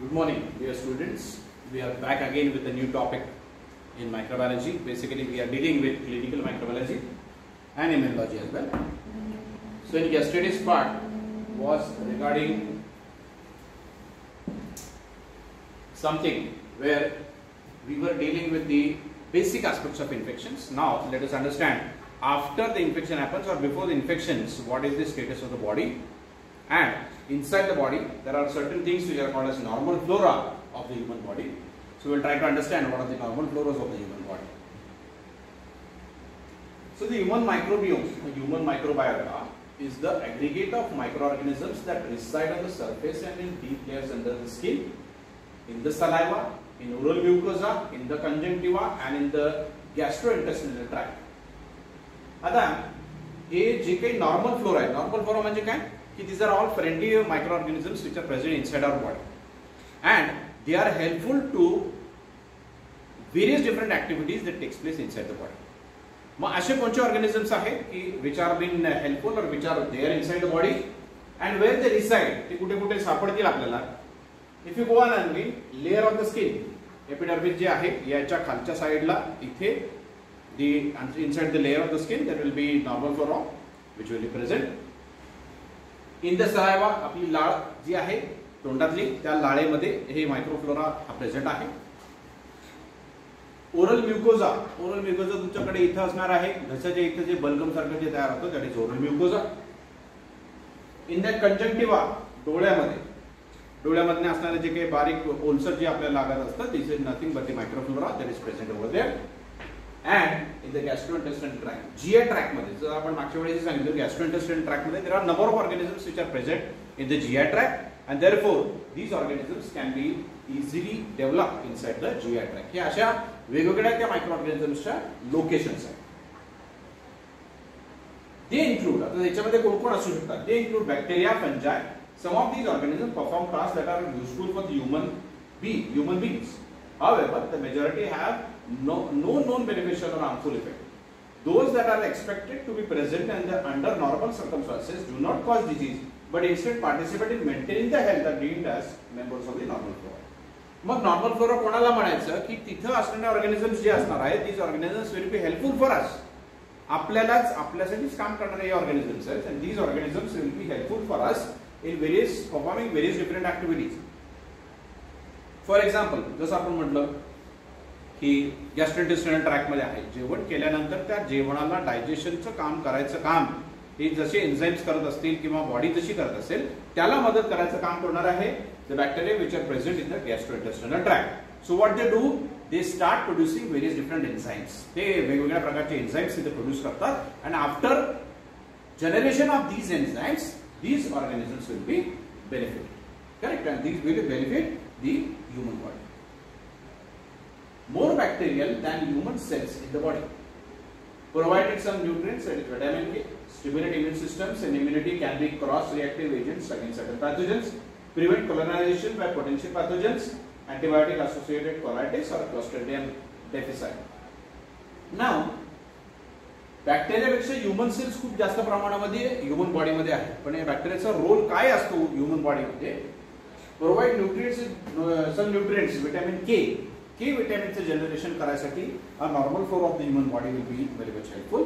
Good morning, dear students. We are back again with a new topic in microbiology. Basically, we are dealing with clinical microbiology and immunology as well. So, in yesterday's part was regarding something where we were dealing with the basic aspects of infections. Now, let us understand after the infection happens or before the infections, what is the status of the body, and inside the body there are certain things which are called as normal flora of the human body. So we will try to understand what are the normal floras of the human body. So the human microbiome, the human microbiota, is the aggregate of microorganisms that reside on the surface and in deep layers under the skin, in the saliva, in oral mucosa, in the conjunctiva and in the gastrointestinal tract. आता हे जे काही normal flora आहे, normal flora म्हणजे काय की these are all friendly microorganisms which are present inside our body and they are helpful to various different activities that takes place inside the body. मग असे कोणते organisms आहेत की which are been helpful or which are there inside the body and where they reside, ते कुठे कुठे सापडतील आपल्याला. If you go on and layer of the skin, epidermis जे आहे याच्या खालच्या साइडला इथे inside the layer of the skin there will be normal flora which will be present. In the saliva, आपली लाळ जी आहे तोंडातली त्या लाळेमध्ये हे मायक्रोफ्लोरा हा प्रेझेंट आहे. ओरल म्युकोजा तुमच्याकडे इथे असणार आहे. घशाच्या इथे जे बलगम सारखं जे तयार होतं that is oral mucosa. In the conjunctiva, डोळ्यामध्ये असणारे जे काही बारीक ओलसर जे आपल्याला लागत असतं this is nothing but the microflora that is present over there. And in the gastrointestinal tract, GI tract मध्ये जर आपण मागच्या वेळेस सांगितलं gastrointestinal tract मध्ये there are number of organisms which are present in the GI tract and therefore these organisms can be easily developed inside the GI tract. हे अशा वेगवेगळ्या त्या मायक्रोऑर्गॅनिझम्सच्या लोकेशन्स आहेत. ते इन्क्लूड आता याच्यामध्ये कोण कोण असू शकतात ते include bacteria, फंजाय. Some of these organisms perform tasks that are useful for the human beings. However, the majority have no known beneficial or harmful effect. Those that are expected to be present under normal circumstances do not cause disease, but instead participate in maintaining the health and deemed as members of the normal flora. Mug normal flora कोणाला म्हणायचं की तिथे असणारे organisms जे असणार आहेत these organisms will be helpful for us. आपल्यासाठीच काम करणारे हे organisms आहेत and these organisms will be helpful for us in performing various different activities. For example जसं आपण म्हटलं की गॅस्ट्रोइंटेस्टिनल ट्रॅक्ट मध्ये आहे, जेवण केल्यानंतर त्या जेवणाला डायजेशनचं काम करायचं काम हे जसे एन्झाइम्स करत असतील किंवा बॉडी जशी करत असेल त्याला मदत करायचं काम करणार आहे the bacteria which are present in the gastrointestinal tract. So what they do, they start producing various different enzymes. ते वेगवेगळ्या प्रकारचे एन्झाइम्स इथे प्रोड्यूस करतात and after generation of these enzymes these organisms will be benefited. Correct? And these will benefit the human body. More bacterial than human cells in the body. Provided some nutrients such as vitamin K, stimulate immune systems and immunity, can be cross-reactive agents against certain pathogens, prevent colonization by potential pathogens, antibiotic-associated colitis or Clostridium difficile. Now, बॅक्टेरियापेक्षा human cells खूप जास्त प्रमाणामध्ये human बॉडीमध्ये आहेत. पण या बॅक्टेरियाचा role काय असतो ह्युमन बॉडीमध्ये? Provide nutrients, some nutrients, vitamin K विटॅमिनचं जनरेशन करायसाठी a normal flora of the human body will be very much helpful.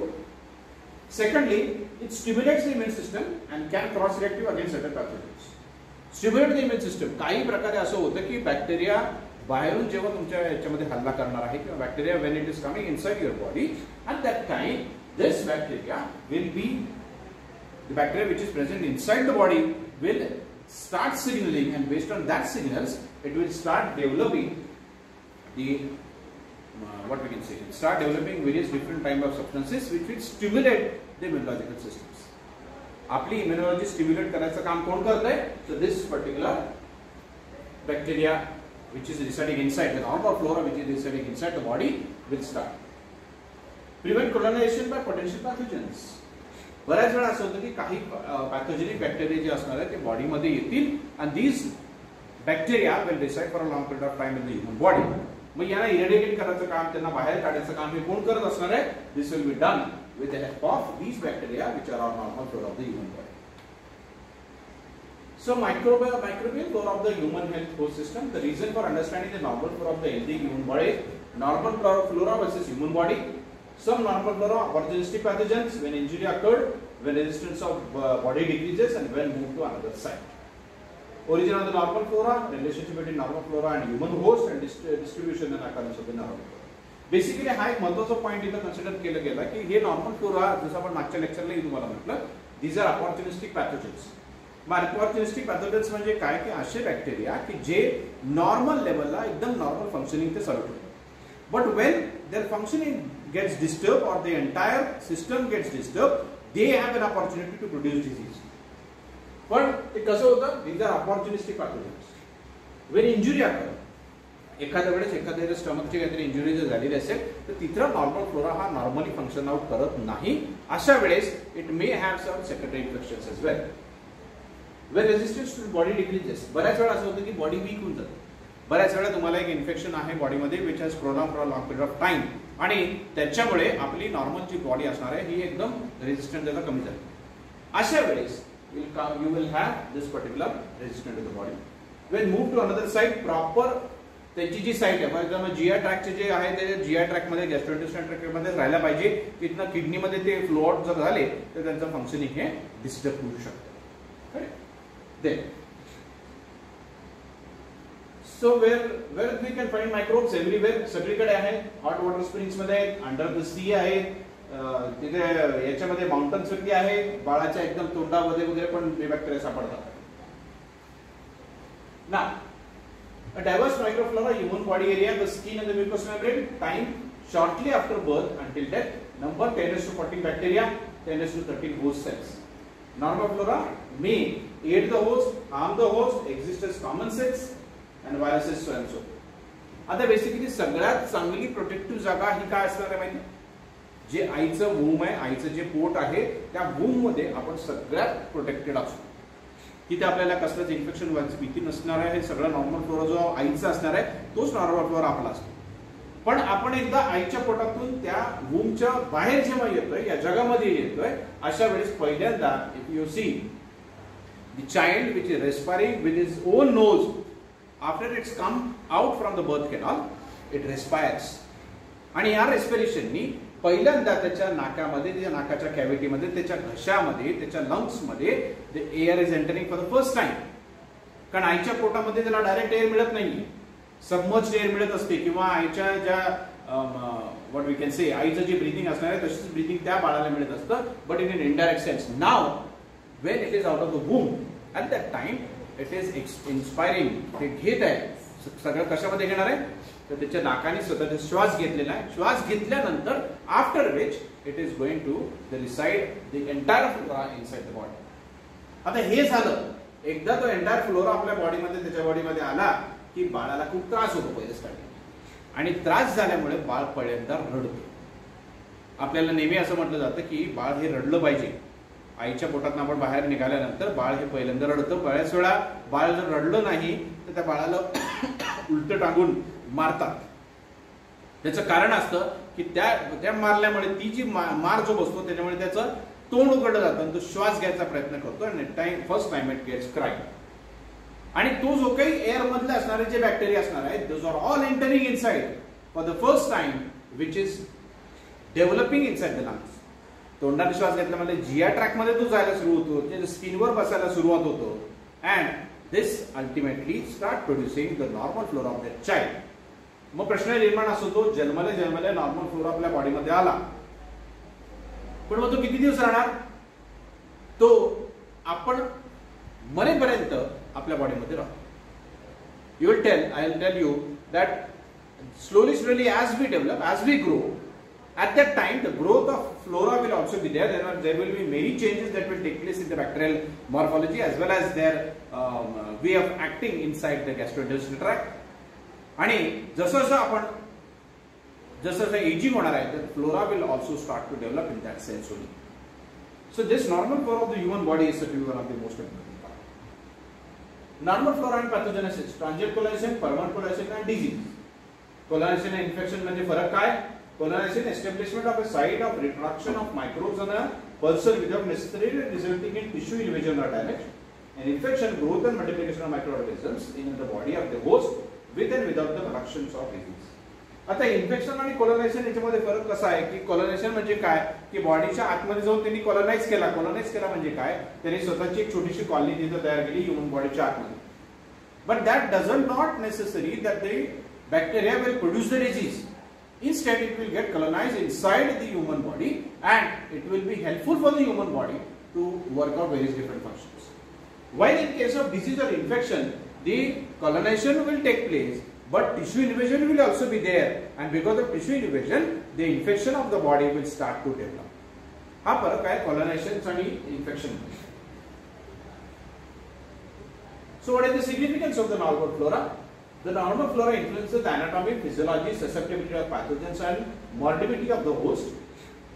Secondly, it stimulates the immune system and can cross reactive against certain pathogens. Stimulate the immune system, काही प्रकारे असं होतं की bacteria बाहेरून जेव्हा तुमच्या याच्यामध्ये हल्ला करणार आहे किंवा bacteria when it is coming inside your body at that time this bacteria will be the bacteria which is present inside the body will start signaling and based on that signals it will start developing the what we can say start developing various different type of substances which will stimulate the immunological systems. आपली immunology stimulate करायचं काम कोण करतंय? So this particular bacteria which is residing inside the normal flora which is residing inside the body will start. Prevent colonization by potential pathogens. बऱ्याच वेळा असं होतं की काही पॅथोजेनिक बॅक्टेरिया जे असणार आहेत ते बॉडीमध्ये येतील and these bacteria will reside for a long period of time in the human body. मग यांना इरेडिकेट करायचं काम, त्यांना बाहेर काढायचं काम हे कोण करत असणार आहे? This will be done with the help of these bacteria which are our normal flora of the human body. So microbial flora of the human health host system. The reason for understanding the normal flora of the healthy human body is normal flora versus human body. Some normal flora opportunistic pathogens when injury occurred, when resistance of body decreases, and when moved to another site. Origin of the normal flora, relationship between normal flora and human host, and distribution and occurrence of the normal flora. Basically हा एक महत्त्वाचा point इथं consider केला गेला की हे normal flora जसं आपण मागच्या लेक्चरला तुम्हाला म्हटलं दीज आर अपॉर्च्युनिस्टिक पॅथोजेन्स. मग अपॉर्च्युनिस्टिक पॅथोजेन्स म्हणजे काय की असे बॅक्टेरिया की जे नॉर्मल लेवलला एकदम नॉर्मल फंक्शनिंग ते चालू ठेवतात. But when their functioning gets disturb or the entire system gets disturb they have an opportunity to produce disease. पण ते कसं होतं these are opportunistic pathogens. When injury occur एखाद्या वेळेस एखाद्या स्टमकची काहीतरी इंजुरी जर झालेली असेल तर तिथला नॉर्मल फ्लोरा हा नॉर्मली फंक्शन आउट करत नाही. अशा वेळेस it may have some secondary infections as well. When resistance to body decreases, बऱ्याच वेळा असं होतं की बॉडी वीक होऊन जाते. बऱ्याच वेळा तुम्हाला एक इन्फेक्शन आहे बॉडीमध्ये which has prolong for a long period of time आणि त्याच्यामुळे आपली नॉर्मल जी बॉडी असणार आहे ही एकदम रेजिस्टंट त्याचा कमी झाली. अशा वेळेस you will have this particular resistant to the body. When move to another side proper त्याची जी साईट आहे फॉर एक्झाम्पल जीआय ट्रॅकचे जे आहे ते जीआय ट्रॅकमध्ये गॅस्ट्रोइंटेस्टाइनल ट्रॅकमध्ये राहायला पाहिजे. तिथनं किडनीमध्ये ते फ्लो आउट जर झाले तर त्यांचं फंक्शनिंग हे डिस्टर्ब होऊ शकतं. Then so where we can find microbes everywhere. सगळीकडे आहे. हॉट वॉटर स्प्रिंग्स मध्ये आहेत, अंडर द सी आहेत, तिथे याच्यामध्ये माउंटन्स वरती आहे, बाळाच्या एकदम तोंडामध्ये वगैरे पण बॅक्टेरिया सापडतात. ना a diverse microflora, human body area, the skin and the mucous membrane, time shortly after birth until death, number 10⁻14 bacteria, 10⁻13 host cells. Normal flora may aid the host, harm the host, exist as common cells and viruses so and so. आता basically सगळ्यात चांगली protective जागा ही काय असणार आहे माहिती? जे आईचं वूम आहे, आईचं जे पोट आहे त्या वूम मध्ये आपण सगळ्यात प्रोटेक्टेड असतो. तिथे आपल्याला कसलंच इन्फेक्शन व्हायची भीती नसणार आहे. हे सगळं नॉर्मल फ्लोरा जो आईचा असणार आहे तोच नॉर्मल फ्लोरा आपला असतो. पण आपण एकदा आईच्या पोटातून त्या वूमच्या बाहेर जेव्हा येतोय या जगामध्ये येतोय अशा वेळेस पहिल्यांदा if you see the child which is respiring with his own nose after it's come out from the birth canal it respires. आणि या रेस्पिरेशननी पहिल्यांदा त्याच्या नाकामध्ये, त्याच्या नाकाच्या कॅव्हिटीमध्ये, त्याच्या घशामध्ये, त्याच्या लंग्समध्ये the air is entering for the first time. कारण आईच्या पोटामध्ये त्याला डायरेक्ट एअर मिळत नाही, सबमर्ज्ड एअर मिळत असते किंवा आईच्या ज्या व्हॉट वी कॅन से आईचं जे ब्रीथिंग असणार आहे तशीच ब्रीथिंग त्या बाळाला मिळत असतं. But in an indirect sense now when it is out of the वूम at that time it is inspiring. ते घेत आहे सगळं कशामध्ये घेणार आहे तर त्याच्या नाकाने स्वतःचा श्वास घेतलेला आहे. श्वास घेतल्यानंतर after which it is going to the reside the entire flora inside the body. आता हे झालं एकदा तो एंटायर फ्लोरा आपल्या बॉडीमध्ये त्याच्या बॉडीमध्ये आला की बाळाला खूप त्रास होतो पहिले स्टार्टिंग. आणि त्रास झाल्यामुळे बाळ पहिल्यांदा रडतो. आपल्याला नेहमी असं म्हटलं जातं की बाळ हे रडलं पाहिजे. आईच्या पोटातून आपण बाहेर निघाल्यानंतर बाळ हे पहिल्यांदा रडतं. बऱ्याच वेळा बाळ जर रडलं नाही तर त्या बाळाला उलट टांगून मारतात. त्याचं कारण असतं की त्या मारल्यामुळे ती जी मार जो बसतो त्याच्यामुळे त्याचं तोंड उघडलं जातं आणि तो श्वास घ्यायचा प्रयत्न करतो आणि first time it gets cried. आणि तो जो काही एअर मधले असणारे जे बॅक्टेरिया असणार आहेत those are all entering inside for the first time which is developing inside the lungs. तोंडाने श्वास घेतल्यामध्ये जीआय ट्रॅक मध्ये तो जायला सुरू होतो, स्किनवर बसायला सुरुवात होतो and this ultimately start producing the normal flora of the child. मग प्रश्न निर्माण असतो तो जन्मले नॉर्मल फ्लोरा आपल्या बॉडीमध्ये आला पण मग तो किती दिवस राहणार? तो आपण मरेपर्यंत आपल्या बॉडीमध्ये राहतो. I will tell you that slowly as we develop, as we grow, at that time the growth of flora will also be there. There will be many changes that will take place in the bacterial morphology as well as their way of acting inside the gastrointestinal tract. आणि जसं आपण जसं ageing होणार आहे तर flora will also start to develop in that sense only. So this normal flora of the human body is one of the most important part. Normal flora and pathogenesis, transient colonisation, permanent colonisation and disease. Colonisation आणि infection म्हणजे फरक काय? Colonisation establishment of a site of retraction of microbes on a person without necessary resulting in tissue invasion or damage. an infection, growth and multiplication of microorganisms in the body of the host with and without the productions of disease. आता infection आणि कॉलोनायझेशन याच्यामध्ये फरक कसा आहे की कॉलोनायझेशन म्हणजे काय की बॉडीच्या आतमध्ये जाऊन त्यांनी कॉलोनाइज केला म्हणजे काय त्यांनी स्वतःची एक छोटीशी कॉलनी तिथे तयार केली ह्यूमन बॉडीच्या आतमध्ये. But that doesn't not necessary that the bacteria will produce the disease. Instead, it will get colonized inside the human body and it will be helpful for the human body to work out various different functions. While in case of disease or infection, the colonization will take place, but tissue invasion will also be there, and because of tissue invasion, the infection of the body will start to develop. हा फरक आहे colonization आणि infection. So, what is the significance of the normal flora? The normal flora influences the anatomy, physiology, susceptibility of pathogens and morbidity of the host.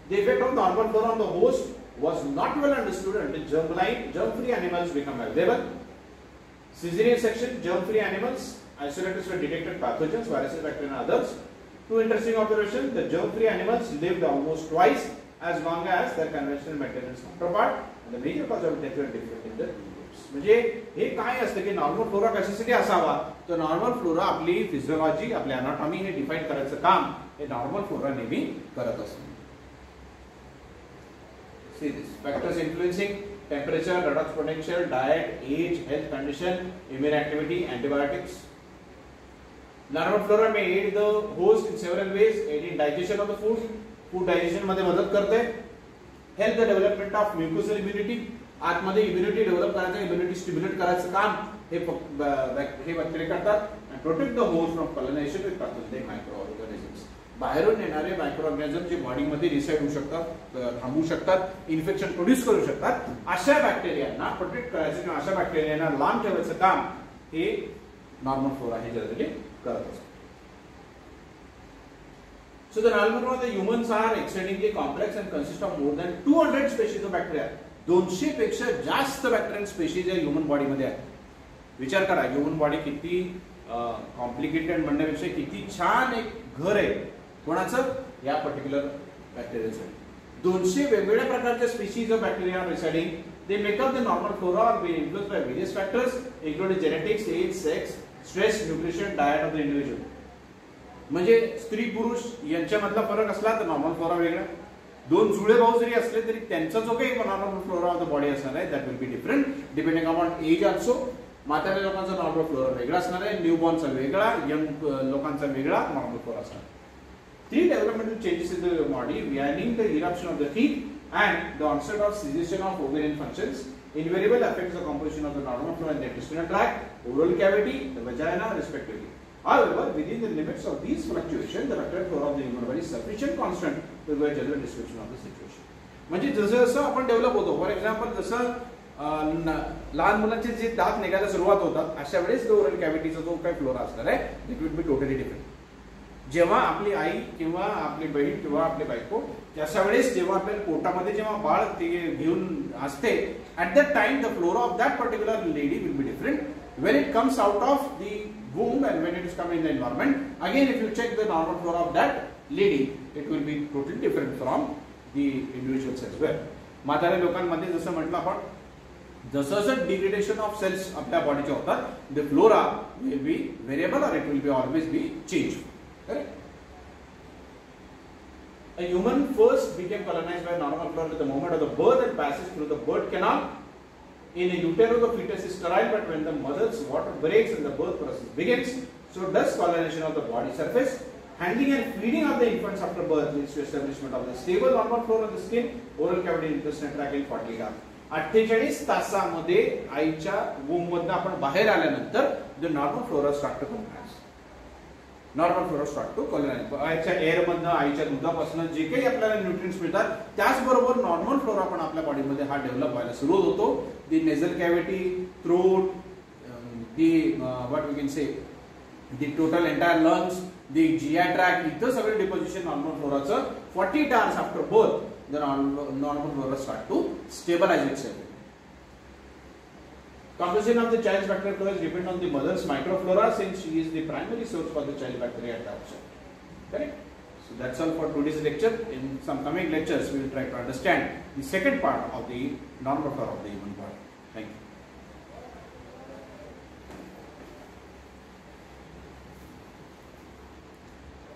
The effect of normal flora on the host was not well understood until germ-free animals become available. Caesarean section, germ-free animals, isolators were detected pathogens, viruses, bacteria and others. Two interesting observations: the germ-free animals lived almost twice as long as their conventional maintenance counterpart, and the major cause of death were different in the two groups. म्हणजे हे काय असतं की normal flora कशासाठी असावा तर normal flora आपली physiology आपली anatomy हे define करायचं काम हे नॉर्मल फ्लोरा नेहमी करत असतो. See this factors influencing temperature, redox potential, diet, age, health condition, immune activity, antibiotics. Normal flora may aid the host in several ways, aid in digestion of the food digestion मध्ये मदत करते, help the development of mucosal immunity, आतमध्ये immunity develop करायचं, immunity stimulate करायचं काम हे bacteria करतात, and protect the host from colonization with pathogenic microorganisms. बाहेरून येणारे मायक्रोऑर्गॅनिझम जे बॉडीमध्ये रिसाइड होऊ शकतात, थांबू शकतात, इन्फेक्शन प्रोड्यूस करू शकतात, अशा बॅक्टेरियांना प्रोटेक्ट करायचं किंवा अशा बॅक्टेरियांना लांब ठेवायचं काम हे नॉर्मल फ्लोरा हे जनरली करत असतो. So the normal flora of the humans are exceedingly complex and consist of more than 200 species of bacteria. 200 पेक्षा जास्त बॅक्टेरियन स्पेशीज या ह्यूमन बॉडी मध्ये आहेत. विचार करा ह्यूमन बॉडी किती कॉम्प्लिकेटेड म्हणण्यापेक्षा किती छान एक घर आहे कोणाचं या पर्टिक्युलर बॅक्टेरियासाठी. 200 वेगवेगळ्या प्रकारच्या species of bacteria residing. They make up the normal flora or be influenced by various factors including genetics, age, sex, stress, nutrition, diet of the individual. म्हणजे स्त्री पुरुष यांच्यामधला फरक असला तर नॉर्मल फ्लोरा वेगळा. दोन जुळे भाऊ जरी असले तरी त्यांचा जो काही normal flora of the body असणार आहे that will be different depending upon age also. म्हाताऱ्या लोकांचा नॉर्मल फ्लोरा वेगळा असणार आहे, न्यूबॉर्नचा वेगळा, यंग लोकांचा वेगळा नॉर्मल फ्लोरा असणार. 3 developmental changes in the body beginning the eruption of the teeth and the onset of cessation of ovarian functions invariably affects the composition of the normal flora in the intestinal tract, oral cavity, the vagina respectively. However, within the limits of these fluctuations, the bacterial flora of the human body is sufficient constant to give a general description of the situation. म्हणजे जसं जसं आपण develop होतो, for example जसं लहान मुलांचे जे दात निघायला सुरुवात होतात अशा वेळेस जो ओरल कॅव्हिटीचा जो काही फ्लोरा असणार आहे it will be totally different. जेव्हा आपली आई किंवा आपली बहीण किंवा आपली बायको अशा वेळेस जेव्हा आपल्या पोटामध्ये जेव्हा बाळ ते घेऊन असते at that time the flora of that particular lady will be different. When it comes out of the womb and when it is coming in the environment, again if you check the normal flora of that lady, it will be totally different from the individuals as well. म्हाताऱ्या लोकांमध्ये जसं म्हटलं आपण जसं जसं degradation of sales आपल्या बॉडीचे होतात the flora will be variable or it will be always be changed. Correct? A human first became colonized by normal flora at the moment of the birth and passage through the birth canal. In a utero, the fetus is sterile, but when the mother's water breaks and the birth process begins, so does colonization of the body surface. Handling and feeding of the infants after birth leads to establishment of the stable normal flora of the skin, oral cavity, intestinal tract in 40 hours. 48 तासामध्ये आईच्या वूम मधून आपण बाहेर आल्यानंतर the normal flora start to colonize. Normal flora start to colonize. आईच्या air मधनं आईच्या दुधापासून जे काही आपल्याला न्यूट्रिएंट्स मिळतात त्याचबरोबर नॉर्मल फ्लोरा पण आपल्या बॉडीमध्ये हा डेव्हलप व्हायला सुरुवात होतो. The nasal cavity, throat, the what we can say the total entire lungs, the GI tract, इथं सगळे डिपोजिशन नॉर्मल फ्लोराचं 48 hours after birth the normal flora start to stabilise itself. Composition of the child's bacterial flora depends on the mother's microflora since she is the primary source for the child bacteria at the outset. Correct? So that's all for today's lecture. In some coming lectures, we will try to understand the second part of the normal flora of the human body.